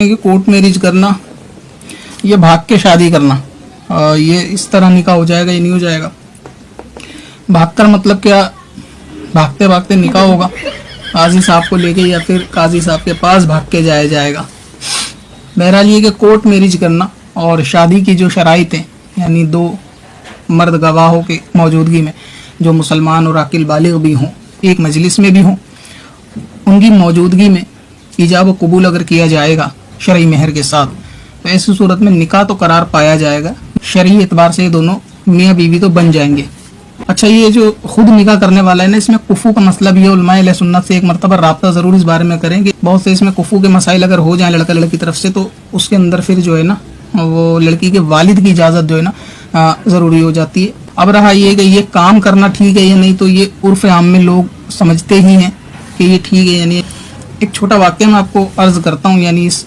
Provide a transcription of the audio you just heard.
कि court marriage करना, ये भाग के शादी करना, ये इस तरह निकाह हो जाएगा, ये नहीं हो जाएगा। भागकर मतलब क्या, भागते भागते निकाह होगा, काजी साहब को लेके या फिर काजी साहब के पास भाग के जाया जाएगा। बहरहाल ये कि कोर्ट मैरिज करना और शादी की जो शराइत हैं, यानी दो मर्द गवाहों के मौजूदगी में जो मुसलमान और अकिल बालिग भी हों, एक मजलिस में भी हों, उनकी मौजूदगी में ईजाब व कबूल अगर किया जाएगा शरई मेहर के साथ, तो ऐसी सूरत में निकाह तो करार पाया जाएगा। शरई एतबार से ये दोनों मियाँ बीवी तो बन जाएंगे। अच्छा, ये जो खुद निकाह करने वाला है ना, इसमें कुफू का मसला भी है। उलमाए अहले सुन्नत से एक मरतबा राब्ता जरूर इस बारे में करेंगे। बहुत से इसमें कुफू के मसाइल अगर हो जाए लड़का लड़की की तरफ से, तो उसके अंदर फिर जो है ना, वो लड़की के वालिद की इजाज़त जो है ना ज़रूरी हो जाती है। अब रहा ये कि ये काम करना ठीक है या नहीं, तो ये उर्फ आम में लोग समझते ही हैं कि ये ठीक है। यानी एक छोटा वाक्य मैं आपको अर्ज करता हूँ, यानी इस